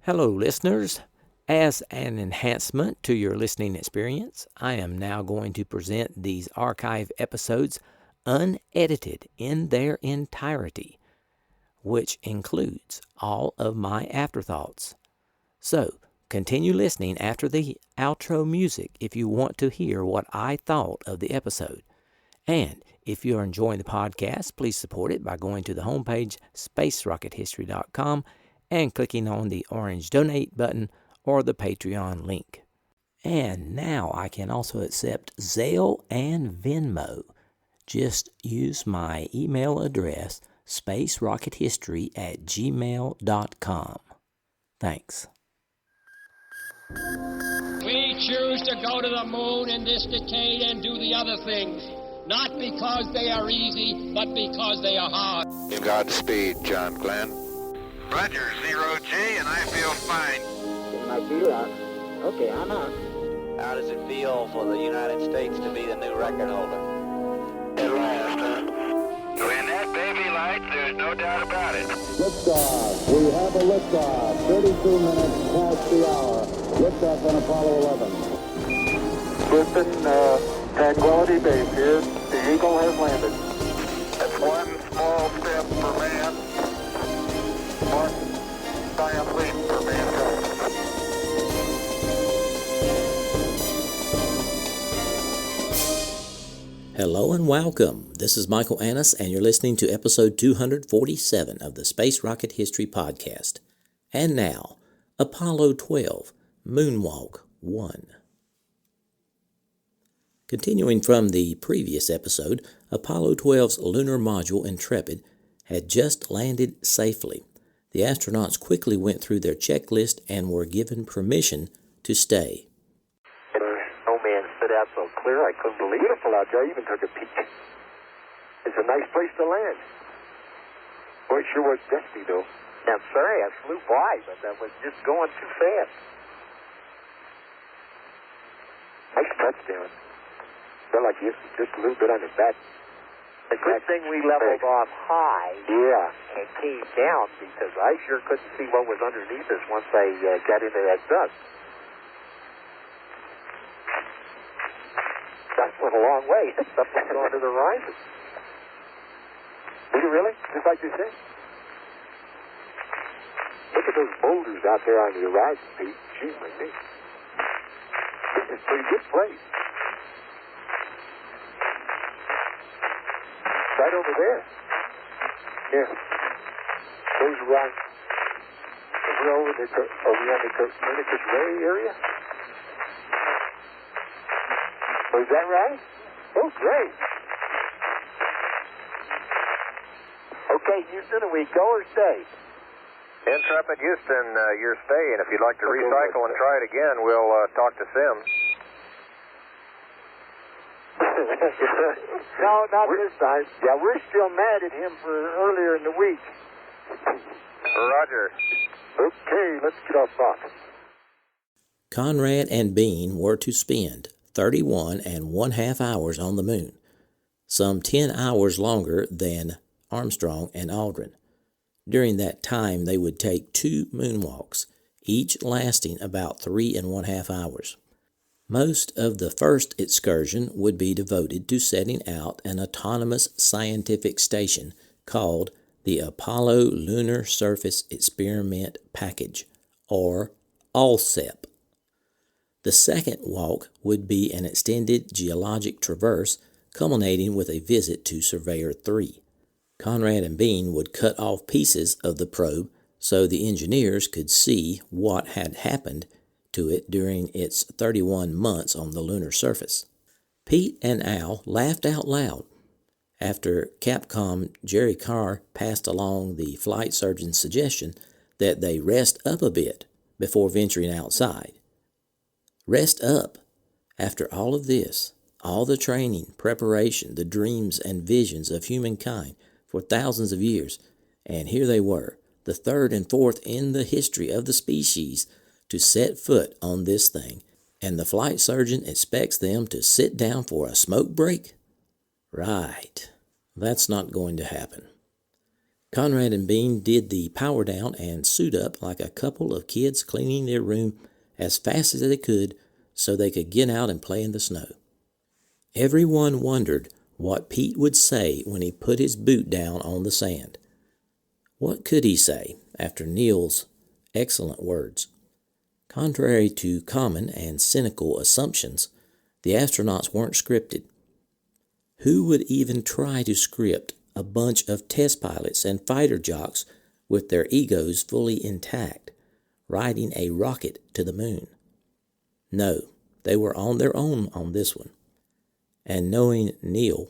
Hello, listeners. As an enhancement to your listening experience, I am now going to present these archive episodes unedited in their entirety, which includes all of my afterthoughts. So, continue listening after the outro music if you want to hear what I thought of the episode. And if you're enjoying the podcast, please support it by going to the homepage, spacerockethistory.com, and clicking on the orange donate button or the Patreon link. And now I can also accept Zelle and Venmo. Just use my email address, spacerockethistory@gmail.com. Thanks. We choose to go to the moon in this decade and do the other things, not because they are easy, but because they are hard. Godspeed, John Glenn. Roger, 0G, and I feel fine. My feel out. Okay, I'm out. How does it feel for the United States to be the new record holder? At last, huh? When that baby lights, there's no doubt about it. Liftoff. We have a liftoff. 32 minutes past the hour. Liftoff on Apollo 11. Listen, Tranquility Base here. The Eagle has landed. That's one small step for man, one giant leap for mankind. Hello and welcome. This is Michael Annis, and you're listening to episode 247 of the Space Rocket History Podcast. And now, Apollo 12, Moonwalk 1. Continuing from the previous episode, Apollo 12's lunar module Intrepid had just landed safely. The astronauts quickly went through their checklist and were given permission to stay. No man stood out so clear I couldn't believe it. Beautiful out there. I even took a peek. It's a nice place to land. Boy, it sure was dusty, though. I'm sorry, I flew by, but I was just going too fast. Nice touchdown. Felt like you just a little bit on his back. The good thing we leveled off high. Yeah. And came down because I sure couldn't see what was underneath us once I got into that dust. That went a long way. Stuff was going to the horizon. Did it really? Just like you said? Look at those boulders out there on the horizon, Pete. Gee, my name. This is a pretty good place. Right over there. Yeah. Those rocks. We're over the, are we on the Copernicus Ray area? Oh, is that right? Oh, great. Okay, Houston, are we go or stay? Intrepid Houston, you're staying. If you'd like to recycle and try it again, we'll talk to Sims. No, not this time. Yeah, we're still mad at him for earlier in the week. Roger. Okay, let's get off box. Conrad and Bean were to spend 31 1/2 hours on the moon, some 10 hours longer than Armstrong and Aldrin. During that time, they would take 2 moonwalks, each lasting about 3 1/2 hours. Most of the first excursion would be devoted to setting out an autonomous scientific station called the Apollo Lunar Surface Experiment Package, or ALSEP. The second walk would be an extended geologic traverse, culminating with a visit to Surveyor 3. Conrad and Bean would cut off pieces of the probe so the engineers could see what had happened to it during its 31 months on the lunar surface. Pete and Al laughed out loud after Capcom Jerry Carr passed along the flight surgeon's suggestion that they rest up a bit before venturing outside. Rest up after all of this, all the training, preparation, the dreams and visions of humankind for thousands of years, and here they were, the third and fourth in the history of the species to set foot on this thing, and the flight surgeon expects them to sit down for a smoke break? Right. That's not going to happen. Conrad and Bean did the power down and suit up like a couple of kids cleaning their room as fast as they could so they could get out and play in the snow. Everyone wondered what Pete would say when he put his boot down on the sand. What could he say after Neil's excellent words? Contrary to common and cynical assumptions, the astronauts weren't scripted. Who would even try to script a bunch of test pilots and fighter jocks with their egos fully intact, riding a rocket to the moon? No, they were on their own on this one. And knowing Neil,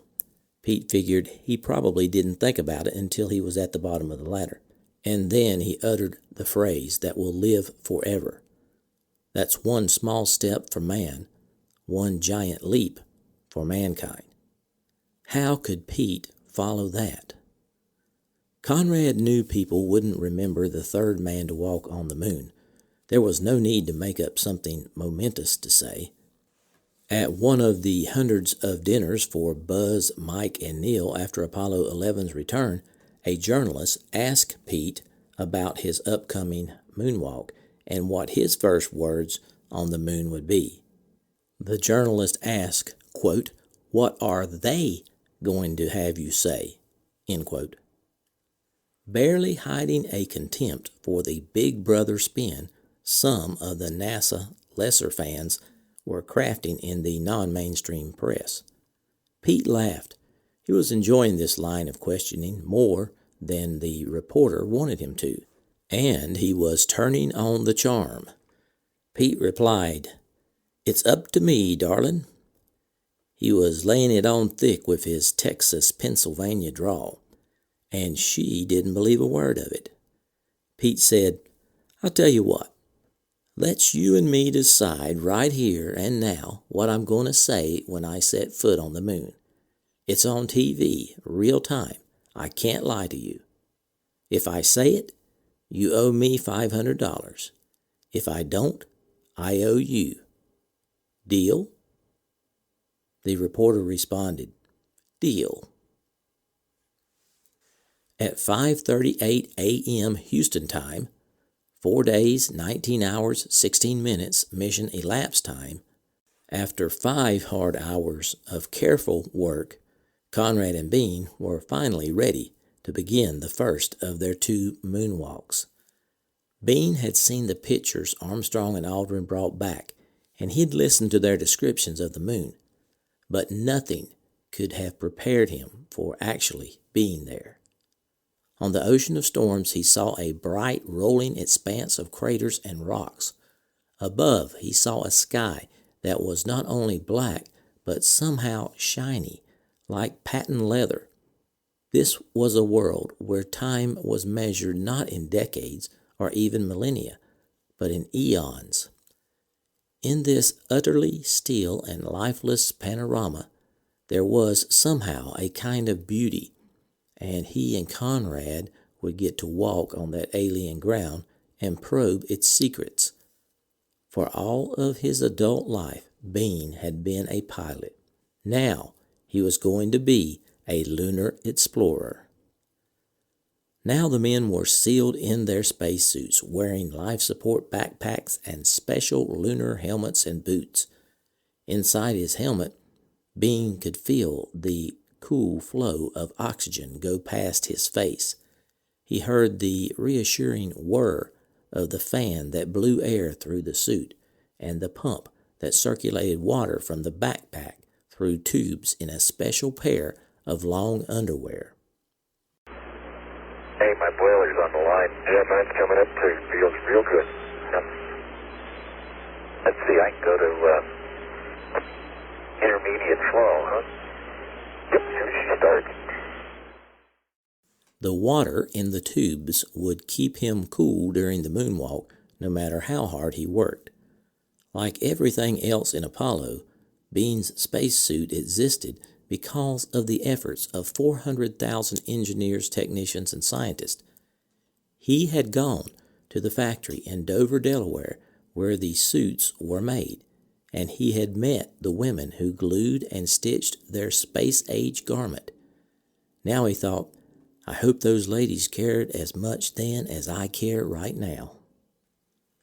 Pete figured he probably didn't think about it until he was at the bottom of the ladder. And then he uttered the phrase that will live forever. That's one small step for man, one giant leap for mankind. How could Pete follow that? Conrad knew people wouldn't remember the third man to walk on the moon. There was no need to make up something momentous to say. At one of the hundreds of dinners for Buzz, Mike, and Neil after Apollo 11's return, a journalist asked Pete about his upcoming moonwalk and what his first words on the moon would be. The journalist asked, quote, "What are they going to have you say?" End quote. Barely hiding a contempt for the Big Brother spin, some of the NASA lesser fans were crafting in the non-mainstream press. Pete laughed. He was enjoying this line of questioning more than the reporter wanted him to, and he was turning on the charm. Pete replied, "It's up to me, darling." He was laying it on thick with his Texas, Pennsylvania drawl, and she didn't believe a word of it. Pete said, "I'll tell you what. Let's you and me decide right here and now what I'm going to say when I set foot on the moon. It's on TV, real time. I can't lie to you. If I say it, you owe me $500. If I don't, I owe you. Deal?" The reporter responded, "Deal." At 5:38 a.m. Houston time, 4 days, 19 hours, 16 minutes mission elapsed time, after 5 hard hours of careful work, Conrad and Bean were finally ready to begin the first of their 2 moonwalks. Bean had seen the pictures Armstrong and Aldrin brought back, and he'd listened to their descriptions of the moon, but nothing could have prepared him for actually being there. On the ocean of storms, he saw a bright, rolling expanse of craters and rocks. Above, he saw a sky that was not only black, but somehow shiny, like patent leather. This was a world where time was measured not in decades or even millennia, but in eons. In this utterly still and lifeless panorama, there was somehow a kind of beauty, and he and Conrad would get to walk on that alien ground and probe its secrets. For all of his adult life, Bean had been a pilot. Now he was going to be a lunar explorer. Now the men were sealed in their spacesuits, wearing life support backpacks and special lunar helmets and boots. Inside his helmet, Bean could feel the cool flow of oxygen go past his face. He heard the reassuring whir of the fan that blew air through the suit and the pump that circulated water from the backpack through tubes in a special pair of long underwear. Hey, my boiler's on the line. Yeah, mine's coming up too. Feels real good. Yep. Let's see, I can go to intermediate flow, huh? Yep, as soon as she starts. The water in the tubes would keep him cool during the moonwalk, no matter how hard he worked. Like everything else in Apollo, Bean's spacesuit existed because of the efforts of 400,000 engineers, technicians, and scientists. He had gone to the factory in Dover, Delaware, where the suits were made, and he had met the women who glued and stitched their space-age garment. Now he thought, I hope those ladies cared as much then as I care right now.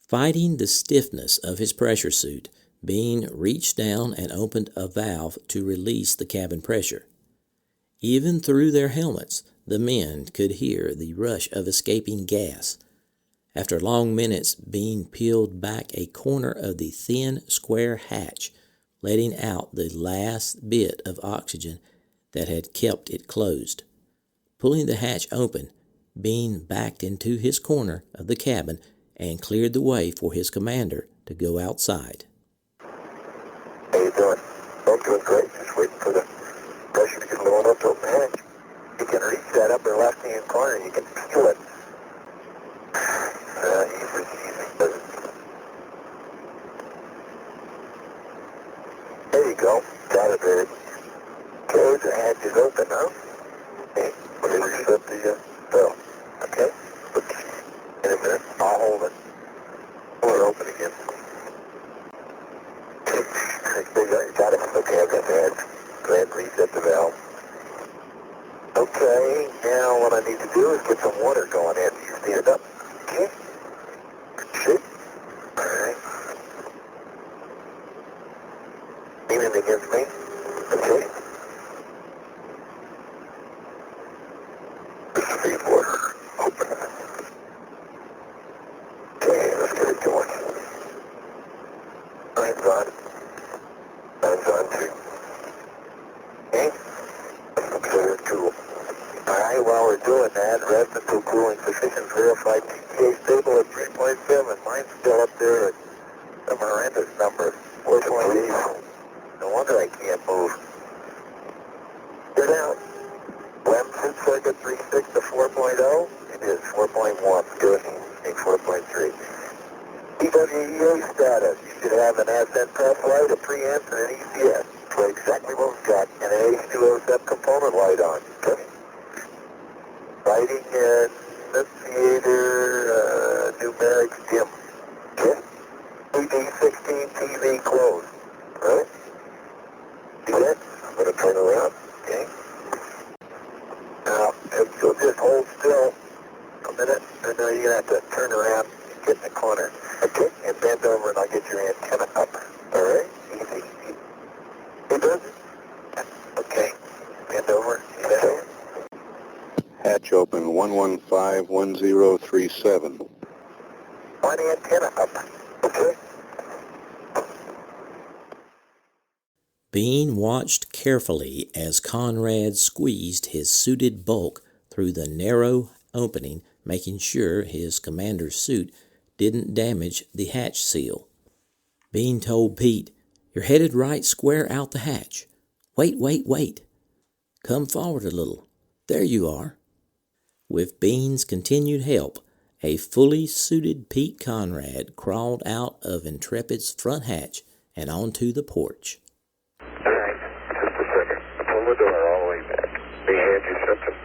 Fighting the stiffness of his pressure suit, Bean reached down and opened a valve to release the cabin pressure. Even through their helmets, the men could hear the rush of escaping gas. After long minutes, Bean peeled back a corner of the thin, square hatch, letting out the last bit of oxygen that had kept it closed. Pulling the hatch open, Bean backed into his corner of the cabin and cleared the way for his commander to go outside. How you doing? I'm doing great. Just waiting for the pressure to get low enough to open the hatch. You can reach that upper left-hand corner. You can feel it. Easy. There you go. Got it, baby. Okay, the hatch is open now. Okay, we'll reset the bell. Okay? In a minute, I'll hold it. Pull it open again. Got it? Okay, I've got the hatch. Go ahead and reset the valve. Okay, now what I need to do is get some water going after you stand up. Okay? Shape. Alright. Leaning against me. Okay. Speed water. Open. Okay, let's get it going. Line's on. Line's on too. Okay? Consider it cool. Alright, while we're doing that, rest until cooling sufficient. Verified PPA stable at 3.7. Mine's still up there at some horrendous number. 4.8. No wonder I can't move. Get out. LEM suit circuit 3.6 to 4.0. It is 4.1. Good. Okay, 4.3. EWEA status. You should have an ascent press light, a preamp, and an ECS. So exactly what we've got. And an H2O SEP component light on. Okay. Lighting initiator, numerics dim. Okay. PD16 TV closed. Right? See that? I'm going to turn around. Okay. Now, if you'll just hold still a minute, and then you're going to have to turn around and get in the corner. Okay? And bend over and I'll get your antenna up. Alright? Easy. You good? Okay. Bend over. Okay. Hatch open 1151037. Line the antenna up. Okay? Bean watched carefully as Conrad squeezed his suited bulk through the narrow opening, making sure his commander's suit didn't damage the hatch seal. Bean told Pete, "You're headed right square out the hatch. Wait. Come forward a little. There you are." With Bean's continued help, a fully suited Pete Conrad crawled out of Intrepid's front hatch and onto the porch. Alright, just a second. Pull the door all the way back. They hand you something.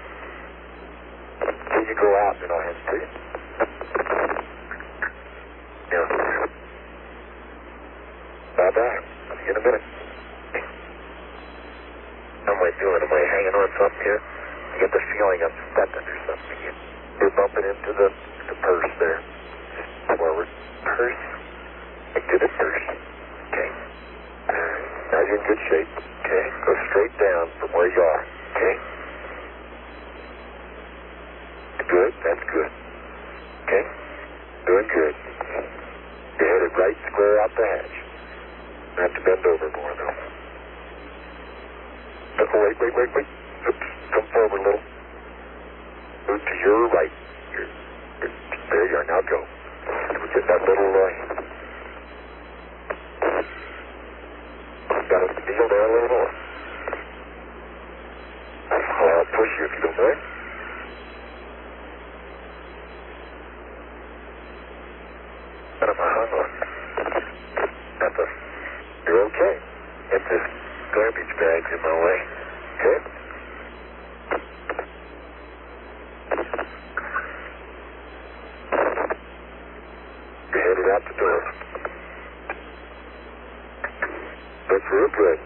Till you go out, then I'll hand it to you. Yeah. Bye-bye. I'll see you in a minute. How am I doing? Am I hanging on something here? I get the feeling I'm stuck under something. You're bumping into the purse there. Just forward. Purse. Into the purse. Okay. Now you're in good shape. Okay. Go straight down from where you are. Okay. Good. That's good. Okay. Doing good. You're headed right square out the hatch. You have to bend over more though. Wait. Oops. Come forward a little. Move to your right. There you are. Now go. We'll get that little, got to feel there a little more. I'll push you if you don't mind. Got him hung on. You're okay. Get this garbage bags in my way. Okay? You're headed out the door. That's real good.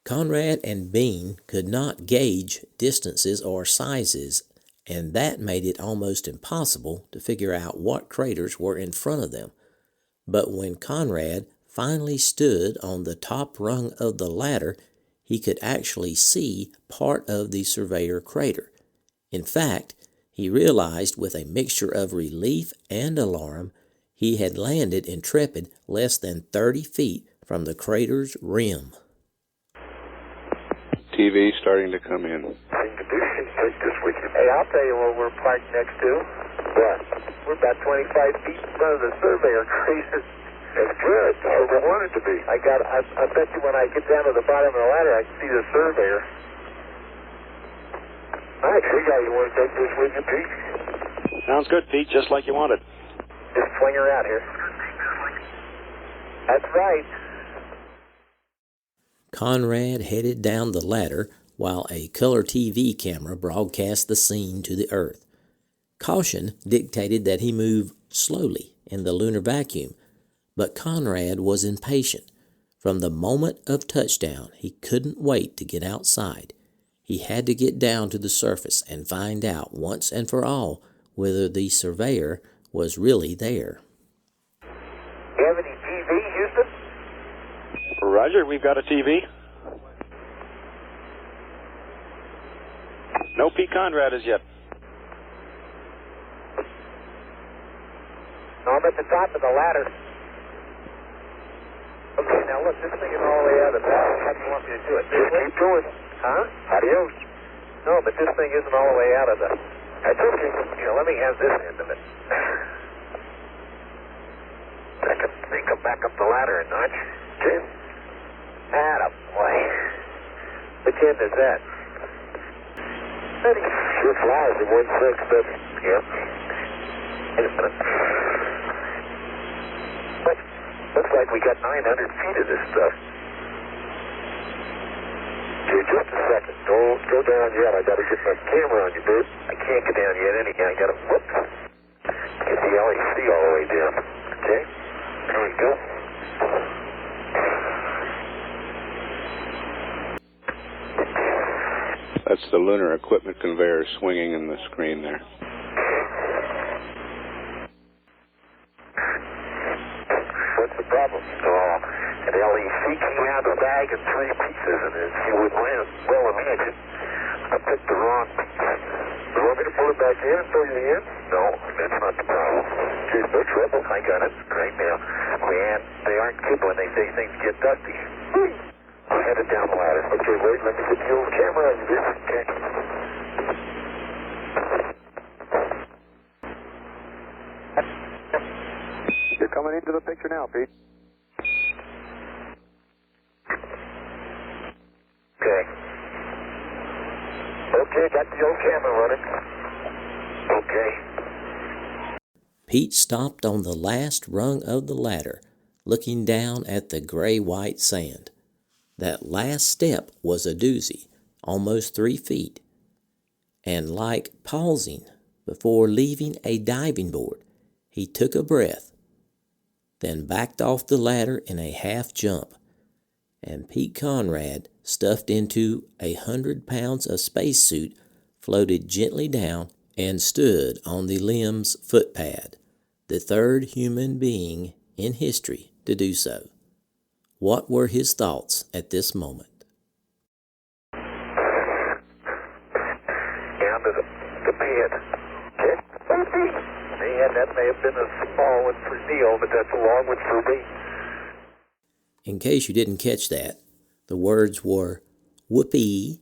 Conrad and Bean could not gauge distances or sizes, and that made it almost impossible to figure out what craters were in front of them. But when Conrad finally stood on the top rung of the ladder, he could actually see part of the Surveyor crater. In fact, he realized with a mixture of relief and alarm he had landed intrepid less than 30 feet from the crater's rim. TV starting to come in. Hey, I'll tell you what we're parked next to. What? We're about 25 feet in front of the Surveyor crater. That's good. That's where we want it to be. I bet you when I get down to the bottom of the ladder, I can see the Surveyor. All right, figure out you want to take this with you, Pete? Sounds good, Pete, just like you wanted. Just swing her out here. That's right. Conrad headed down the ladder while a color TV camera broadcast the scene to the Earth. Caution dictated that he move slowly in the lunar vacuum, but Conrad was impatient. From the moment of touchdown, he couldn't wait to get outside. He had to get down to the surface and find out once and for all whether the Surveyor was really there. You have any TV, Houston? Roger, we've got a TV. No Pete Conrad as yet. No, I'm at the top of the ladder. Okay, now look, this thing is all the way out of the ladder. How do you want me to do it? Just keep going. Huh? Adios. No, but this thing isn't all the way out of the... That's okay. Here, let me have this end of it. I can come back up the ladder a notch. Okay. Attaboy. Which end is that? Sure flies in 1/6, but... Yep. Wait a minute. Looks like we got 900 feet of this stuff. Okay, just a second. Don't go down yet. I gotta get my camera on you, dude. I can't get down yet anyhow. I gotta, whoop. Get the LEC all the way down. Okay? There we go. That's the lunar equipment conveyor swinging in the screen there. What's the problem? Oh, an LEC came out of the bag in 3 pieces, and as you would well imagine, I picked the wrong piece. You want me to pull it back in and throw you in? No, that's not the problem. Geez, no trouble. I got it right now. They aren't kidding when they say things get dusty. I'm headed down the ladder. Okay, wait, let me get the old camera on you, dude. Okay. You're coming into the picture now, Pete. Okay. Okay, got the old camera running. Okay. Pete stopped on the last rung of the ladder, looking down at the gray-white sand. That last step was a doozy, almost 3 feet, and like pausing before leaving a diving board, he took a breath, then backed off the ladder in a half jump, and Pete Conrad, stuffed into 100 pounds of spacesuit, floated gently down and stood on the limb's footpad, the third human being in history to do so. What were his thoughts at this moment? Down to the bed. Okay. Man, that may have been a small one for Neil, but that's a long one for me. In case you didn't catch that, the words were, "Whoopee,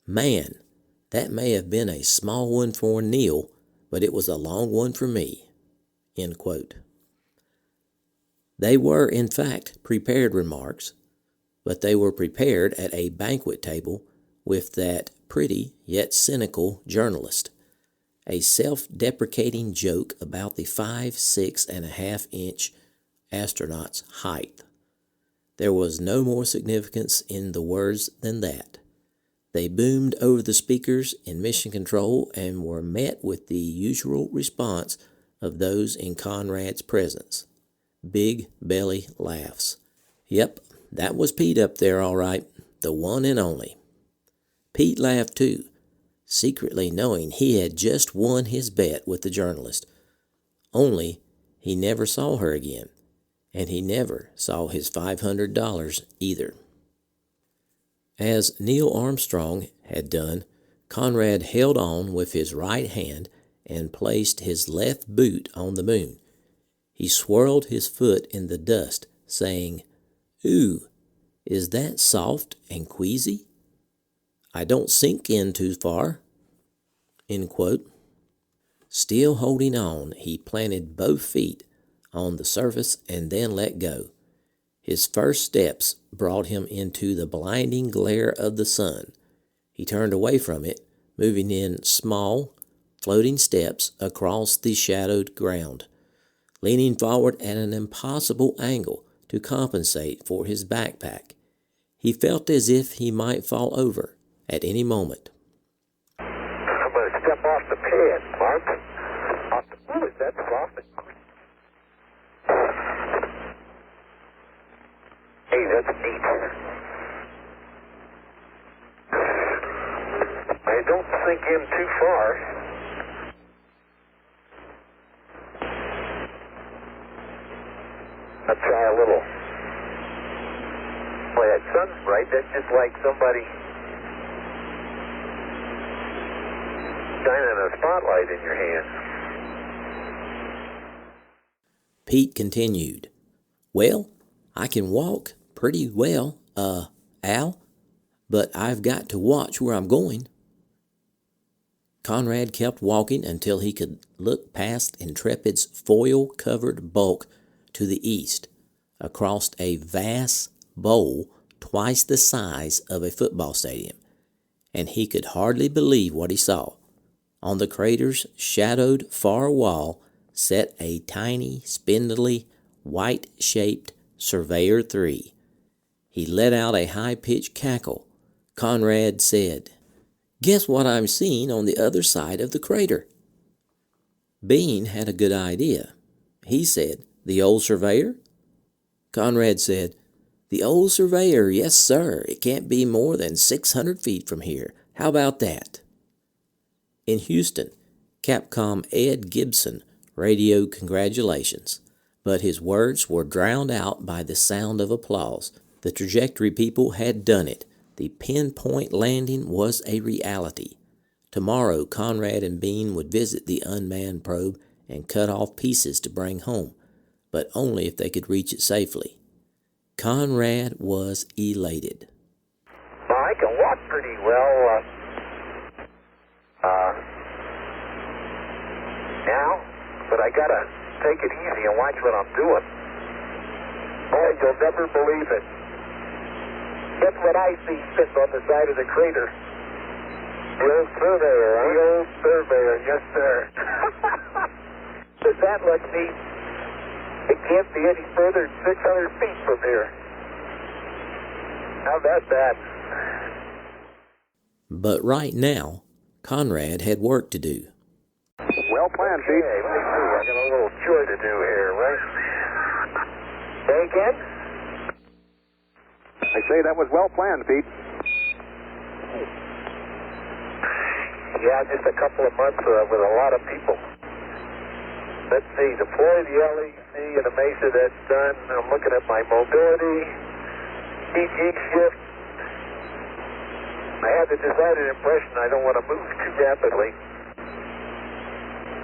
man, that may have been a small one for Neil, but it was a long one for me." End quote. They were, in fact, prepared remarks, but they were prepared at a banquet table with that pretty yet cynical journalist. A self-deprecating joke about the 5, 6.5-inch astronaut's height. There was no more significance in the words than that. They boomed over the speakers in Mission Control and were met with the usual response of those in Conrad's presence. Big belly laughs. Yep, that was Pete up there all right, the one and only. Pete laughed too, secretly knowing he had just won his bet with the journalist. Only he never saw her again, and he never saw his $500 either. As Neil Armstrong had done, Conrad held on with his right hand and placed his left boot on the moon. He swirled his foot in the dust, saying, "Ooh, is that soft and queasy? I don't sink in too far." End quote. Still holding on, he planted both feet on the surface and then let go. His first steps brought him into the blinding glare of the sun. He turned away from it, moving in small, floating steps across the shadowed ground, leaning forward at an impossible angle to compensate for his backpack. He felt as if he might fall over at any moment. I'm going to step off the pad, Mark. Ooh, is that soft? Hey, that's neat. I don't sink in too far. Let's try a little. Boy, that sun's bright. That's just like somebody shining a spotlight in your hand. Pete continued, "Well, I can walk pretty well, Al, but I've got to watch where I'm going." Conrad kept walking until he could look past Intrepid's foil-covered bulk to the east, across a vast bowl twice the size of a football stadium, and he could hardly believe what he saw. On the crater's shadowed far wall sat a tiny, spindly, white-shaped Surveyor 3. He let out a high-pitched cackle. Conrad said, "Guess what I'm seeing on the other side of the crater?" Bean had a good idea. He said, "The old Surveyor?" Conrad said, "The old Surveyor, yes, sir. It can't be more than 600 feet from here. How about that?" In Houston, Capcom Ed Gibson radioed congratulations, but his words were drowned out by the sound of applause. The trajectory people had done it. The pinpoint landing was a reality. Tomorrow, Conrad and Bean would visit the unmanned probe and cut off pieces to bring home, but only if they could reach it safely. Conrad was elated. Well, I can walk pretty well now, but I gotta take it easy and watch what I'm doing. Boy, you'll never believe it. Guess what I see sitting on the side of the crater? The old Surveyor, huh? The old Surveyor, yes, sir. Does that look neat? It can't be any further than 600 feet from here. How about that? But right now, Conrad had work to do. Well planned, Pete. Okay, let me see. I got a little chore to do here, right? Say again? I say that was well planned, Pete. Yeah, just a couple of months with a lot of people. Let's see, deploy the LEC in a mesa, that's done. I'm looking at my mobility, EG shift. I have the decided impression I don't want to move too rapidly,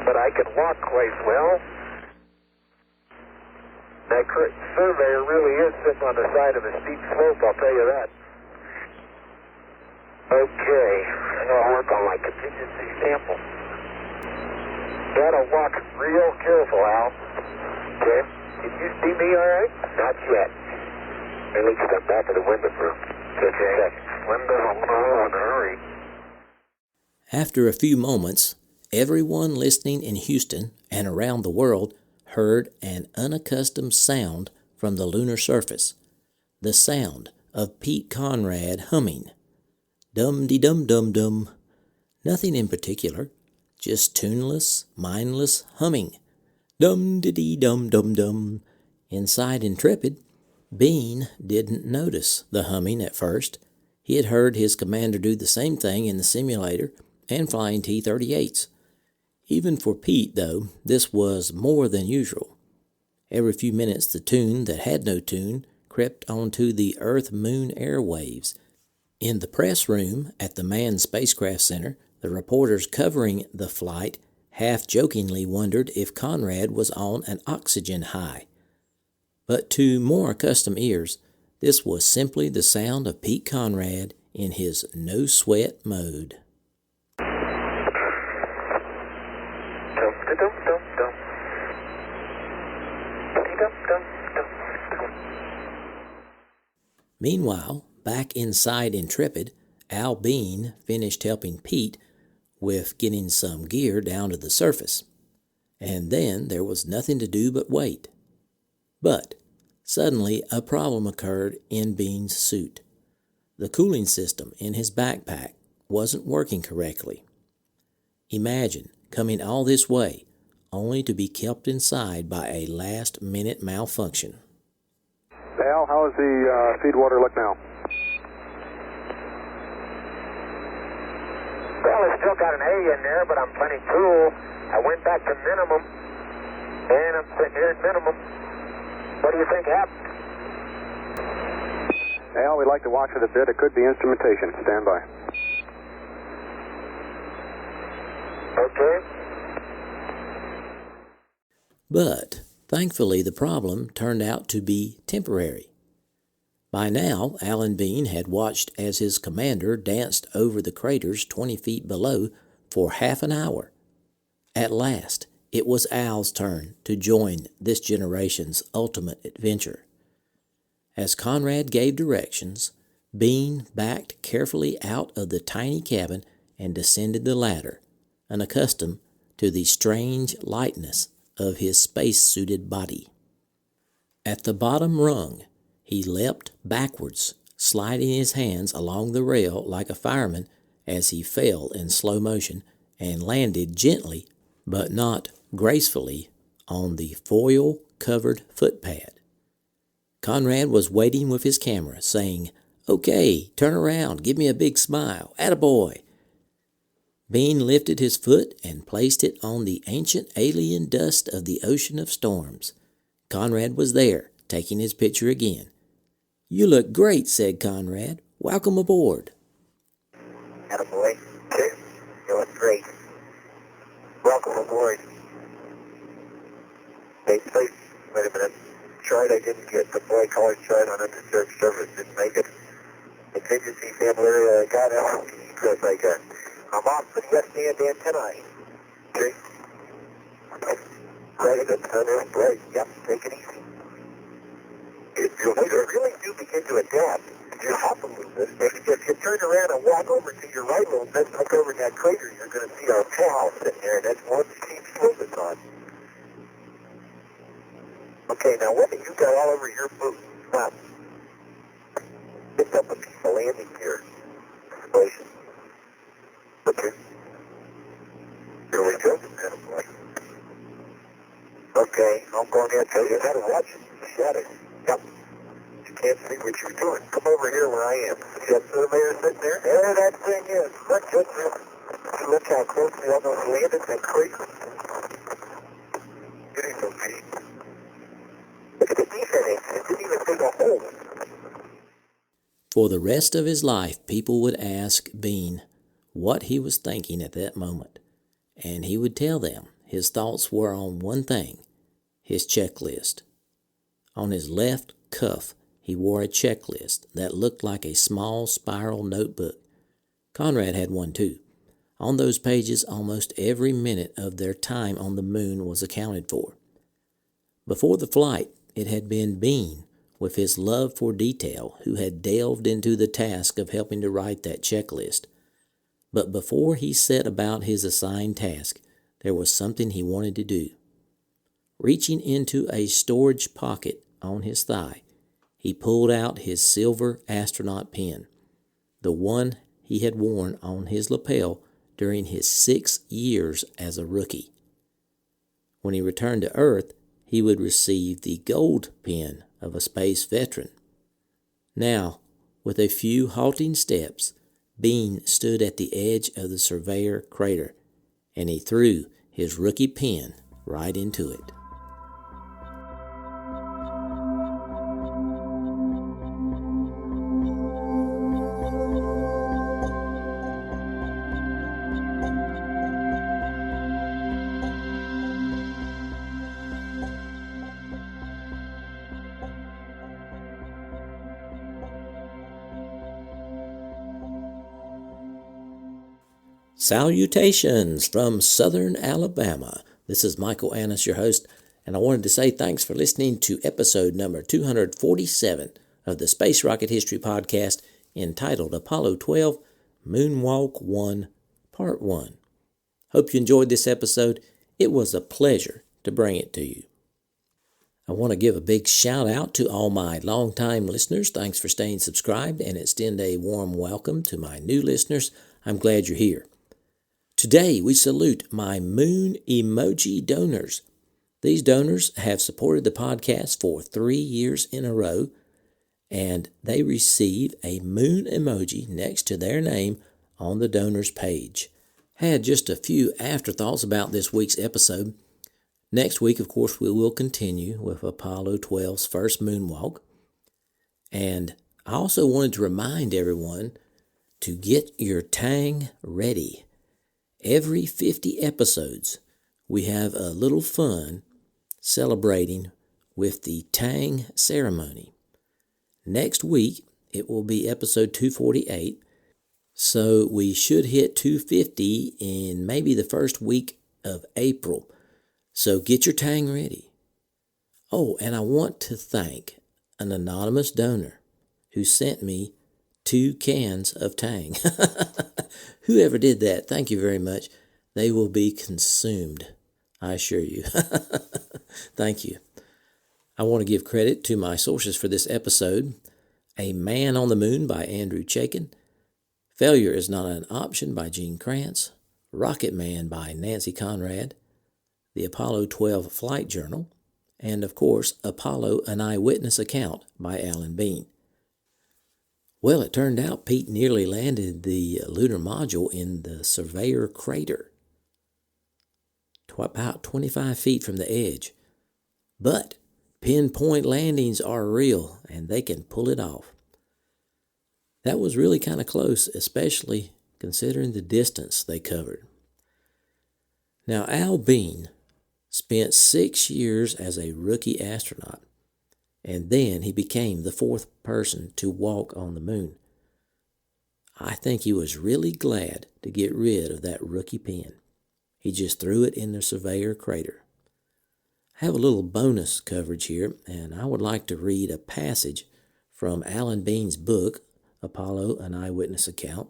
but I can walk quite well. That Surveyor really is sitting on the side of a steep slope, I'll tell you that. Okay, I'm going to work on my contingency sample. Gotta walk real careful, Al. Okay. Can you see me all right? Not yet. Let me step back to the window for 50 seconds. Window, I'm in a hurry. After a few moments, everyone listening in Houston and around the world heard an unaccustomed sound from the lunar surface. The sound of Pete Conrad humming. Dum-de-dum-dum-dum. Nothing in particular, just tuneless, mindless humming. Dum-de-dee-dum-dum-dum. Inside Intrepid, Bean didn't notice the humming at first. He had heard his commander do the same thing in the simulator and flying T-38s. Even for Pete, though, this was more than usual. Every few minutes the tune that had no tune crept onto the Earth-Moon airwaves. In the press room at the Manned Spacecraft Center, the reporters covering the flight half-jokingly wondered if Conrad was on an oxygen high. But to more accustomed ears, this was simply the sound of Pete Conrad in his no-sweat mode. Meanwhile, back inside Intrepid, Al Bean finished helping Pete with getting some gear down to the surface. And then there was nothing to do but wait. But suddenly a problem occurred in Bean's suit. The cooling system in his backpack wasn't working correctly. Imagine coming all this way only to be kept inside by a last-minute malfunction. Al, how does the feed water look now? Well, it's still got an A in there, but I'm plenty cool. I went back to minimum, and I'm sitting here at minimum. What do you think happened? Al, we'd like to watch it a bit. It could be instrumentation. Stand by. Okay. But thankfully the problem turned out to be temporary. By now, Alan Bean had watched as his commander danced over the craters 20 feet below for half an hour. At last, it was Al's turn to join this generation's ultimate adventure. As Conrad gave directions, Bean backed carefully out of the tiny cabin and descended the ladder, unaccustomed to the strange lightness of his space-suited body. At the bottom rung, he leapt backwards, sliding his hands along the rail like a fireman as he fell in slow motion and landed gently but not gracefully on the foil-covered footpad. Conrad was waiting with his camera, saying, "Okay, turn around, give me a big smile, attaboy." Bean lifted his foot and placed it on the ancient alien dust of the ocean of storms. Conrad was there, taking his picture again. "You look great," said Conrad. "Welcome aboard." Attaboy. You look great. Welcome aboard. Hey, please, wait a minute. Tried, I didn't get the boy college tried on undisturbed service, didn't make it. Contingency family got out because I got. I'm off for the S-band antennae. Okay. Right, that's right. Yep, take it easy. You really do begin to adapt. You hop a little bit. If you turn around and walk over to your right a little bit, look over that crater, you're going to see our pal sitting there, and that's one to keep focus on. Okay, now what have you got all over your boot? Stop. Picked up a piece of landing gear. Explosion. Okay. Here we go. Okay, I'm going to tell you how to watch it. Shadow. Yep. You can't see what you're doing. Come over here where I am. See that surveyor sitting there? There that thing is. Look how close we almost landed that crater. Getting some feet. Look at the defense. It didn't even dig a hole. For the rest of his life, people would ask Bean what he was thinking at that moment, and he would tell them his thoughts were on one thing, his checklist. On his left cuff, he wore a checklist that looked like a small spiral notebook. Conrad had one too. On those pages, almost every minute of their time on the moon was accounted for. Before the flight, it had been Bean, with his love for detail, who had delved into the task of helping to write that checklist. But before he set about his assigned task, there was something he wanted to do. Reaching into a storage pocket on his thigh, he pulled out his silver astronaut pen, the one he had worn on his lapel during his 6 years as a rookie. When he returned to Earth, he would receive the gold pen of a space veteran. Now, With a few halting steps, Bean stood at the edge of the Surveyor crater, and he threw his rookie pen right into it. Salutations from Southern Alabama. This is Michael Annis, your host, and I wanted to say thanks for listening to episode number 247 of the Space Rocket History Podcast entitled Apollo 12 Moonwalk 1 Part 1. Hope you enjoyed this episode. It was a pleasure to bring it to you. I want to give a big shout out to all my longtime listeners. Thanks for staying subscribed and extend a warm welcome to my new listeners. I'm glad you're here. Today, we salute my moon emoji donors. These donors have supported the podcast for 3 years in a row, and they receive a moon emoji next to their name on the donors page. Had just a few afterthoughts about this week's episode. Next week, of course, we will continue with Apollo 12's first moonwalk. And I also wanted to remind everyone to get your tang ready. Every 50 episodes, we have a little fun celebrating with the Tang ceremony. Next week, it will be episode 248, so we should hit 250 in maybe the first week of April. So get your Tang ready. Oh, and I want to thank an anonymous donor who sent me 2 cans of Tang. Whoever did that, thank you very much. They will be consumed, I assure you. Thank you. I want to give credit to my sources for this episode. A Man on the Moon by Andrew Chaikin. Failure is Not an Option by Gene Kranz. Rocket Man by Nancy Conrad. The Apollo 12 Flight Journal. And, of course, Apollo, An Eyewitness Account by Alan Bean. Well, it turned out Pete nearly landed the lunar module in the Surveyor crater, about 25 feet from the edge. But pinpoint landings are real, and they can pull it off. That was really kind of close, especially considering the distance they covered. Now, Al Bean spent 6 years as a rookie astronaut, and then he became the 4th person to walk on the moon. I think he was really glad to get rid of that rookie pen. He just threw it in the Surveyor crater. I have a little bonus coverage here, and I would like to read a passage from Alan Bean's book, Apollo, An Eyewitness Account.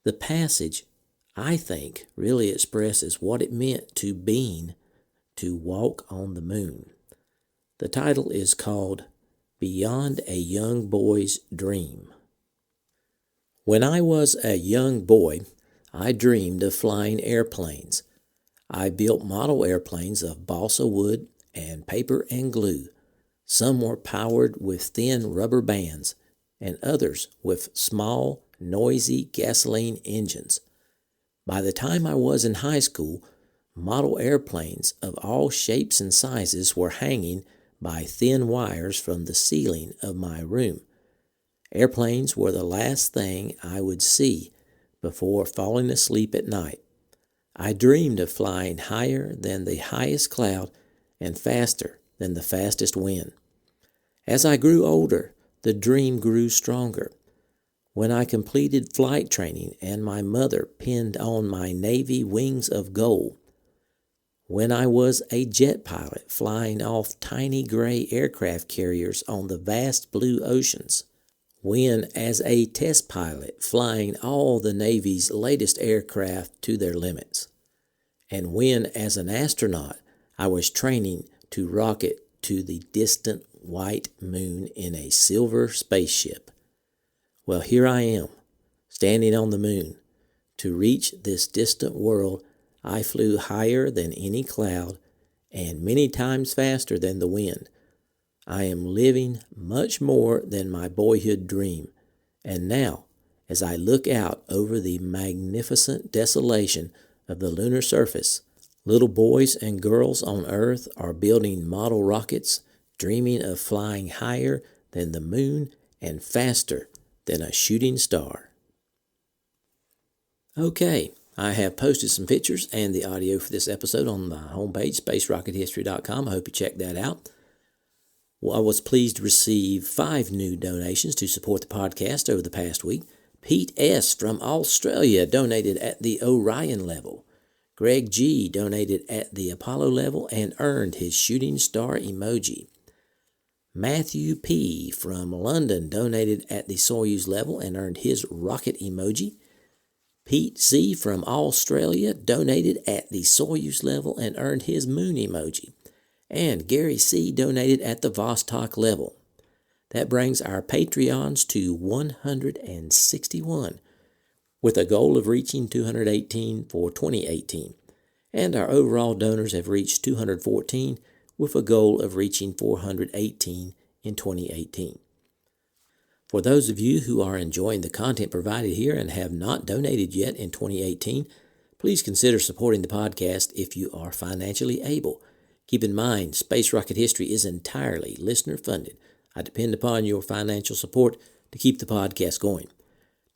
The passage, I think, really expresses what it meant to Bean to walk on the moon. The title is called Beyond a Young Boy's Dream. When I was a young boy, I dreamed of flying airplanes. I built model airplanes of balsa wood and paper and glue. Some were powered with thin rubber bands, and others with small, noisy gasoline engines. By the time I was in high school, model airplanes of all shapes and sizes were hanging by thin wires from the ceiling of my room. Airplanes were the last thing I would see before falling asleep at night. I dreamed of flying higher than the highest cloud and faster than the fastest wind. As I grew older, the dream grew stronger. When I completed flight training and my mother pinned on my Navy wings of gold, when I was a jet pilot flying off tiny gray aircraft carriers on the vast blue oceans, when as a test pilot flying all the Navy's latest aircraft to their limits, and when as an astronaut I was training to rocket to the distant white moon in a silver spaceship. Well, here I am, standing on the moon. To reach this distant world, I flew higher than any cloud and many times faster than the wind. I am living much more than my boyhood dream, And now, as I look out over the magnificent desolation of the lunar surface, little boys and girls on Earth are building model rockets, dreaming of flying higher than the moon and faster than a shooting star. Okay, I have posted some pictures and the audio for this episode on my homepage, spacerockethistory.com. I hope you check that out. Well, I was pleased to receive 5 new donations to support the podcast over the past week. Pete S. from Australia donated at the Orion level. Greg G. donated at the Apollo level and earned his shooting star emoji. Matthew P. from London donated at the Soyuz level and earned his rocket emoji. Pete C. from Australia donated at the Soyuz level and earned his moon emoji. And Gary C. donated at the Vostok level. That brings our Patreons to 161, with a goal of reaching 218 for 2018. And our overall donors have reached 214, with a goal of reaching 418 in 2018. For those of you who are enjoying the content provided here and have not donated yet in 2018, please consider supporting the podcast if you are financially able. Keep in mind, Space Rocket History is entirely listener-funded. I depend upon your financial support to keep the podcast going.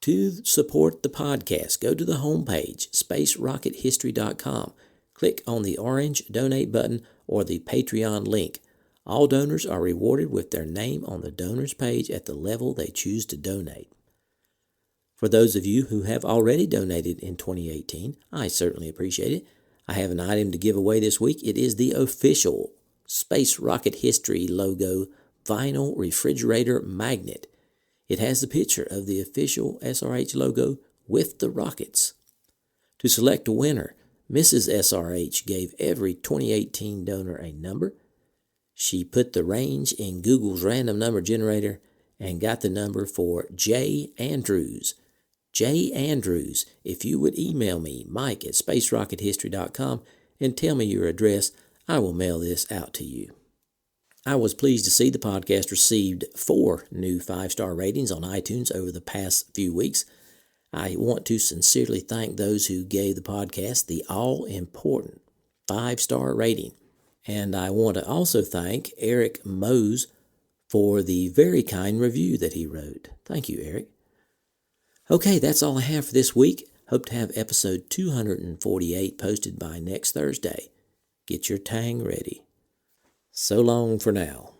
To support the podcast, go to the homepage, spacerockethistory.com. Click on the orange Donate button or the Patreon link. All donors are rewarded with their name on the donors page at the level they choose to donate. For those of you who have already donated in 2018, I certainly appreciate it. I have an item to give away this week. It is the official Space Rocket History logo vinyl refrigerator magnet. It has the picture of the official SRH logo with the rockets. To select a winner, Mrs. SRH gave every 2018 donor a number. She put the range in Google's random number generator and got the number for J. Andrews. J. Andrews, if you would email me, Mike at spacerockethistory.com, and tell me your address, I will mail this out to you. I was pleased to see the podcast received 4 new 5-star ratings on iTunes over the past few weeks. I want to sincerely thank those who gave the podcast the all-important 5-star rating. And I want to also thank Eric Mose for the very kind review that he wrote. Thank you, Eric. Okay, that's all I have for this week. Hope to have episode 248 posted by next Thursday. Get your tang ready. So long for now.